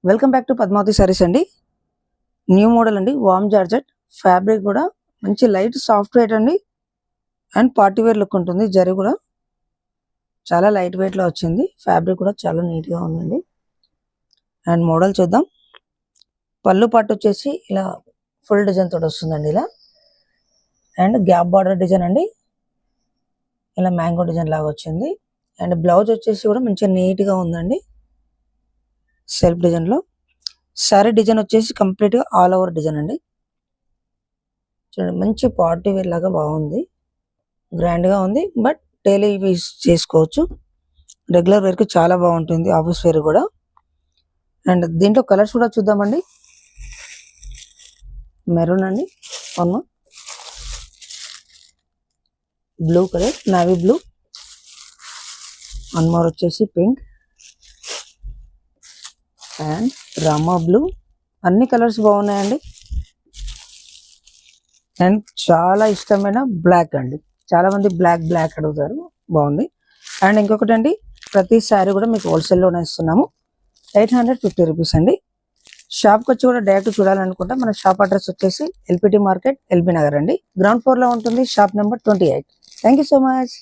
Welcome back to Padmavathi Sarees అండి. New model అండి, వామ్ జార్జెట్ ఫ్యాబ్రిక్ కూడా మంచి లైట్ సాఫ్ట్ వెయిట్ అండి. అండ్ పార్టీ వేర్ లుక్ ఉంటుంది. జరీ కూడా చాలా లైట్ వెయిట్ లో వచ్చింది. ఫ్యాబ్రిక్ కూడా చాలా నీట్ గా ఉందండి. అండ్ మోడల్ చూద్దాం. పళ్ళు పాటు వచ్చేసి ఇలా ఫుల్ డిజైన్ తోటి వస్తుందండి ఇలా. అండ్ గ్యాప్ బార్డర్ డిజైన్ అండి, ఇలా మ్యాంగో డిజైన్ లాగా వచ్చింది. అండ్ బ్లౌజ్ వచ్చేసి కూడా మంచిగా నీట్ గా ఉందండి, సెల్ఫ్ డిజైన్ లో. సారీ డిజైన్ వచ్చేసి కంప్లీట్ గా ఆల్ ఓవర్ డిజైన్ అండి. చూడండి, మంచి పార్టీ వేర్ లాగా బాగుంది, గ్రాండ్ గా ఉంది. బట్ డైలీ యూస్ చేసుకోవచ్చు, రెగ్యులర్ వేర్ కి చాలా బాగుంటుంది, ఆఫీస్ వేర్ కూడా. అండ్ దీంట్లో కలర్స్ కూడా చూద్దామండి. మెరూన్ అండి, blue colour, navy blue, one more వచ్చేసి పింక్ అండ్ రామా బ్లూ. అన్ని కలర్స్ బాగున్నాయండి. అండ్ చాలా ఇష్టమైన బ్లాక్ అండి, చాలా మంది బ్లాక్ అడుగుతారు, బాగుంది. అండ్ ఇంకొకటి అండి, ప్రతి సారీ కూడా మీకు హోల్సేల్లోనే ఇస్తున్నాము. 850 రూపీస్ అండి. షాప్కి వచ్చి కూడా డైరెక్ట్ చూడాలనుకుంటే మన షాప్ అడ్రస్ వచ్చేసి ఎల్పిటి మార్కెట్, ఎల్బీ నగర్ అండి. గ్రౌండ్ ఫ్లోర్ లో ఉంటుంది, shop number 28. Thank you so much.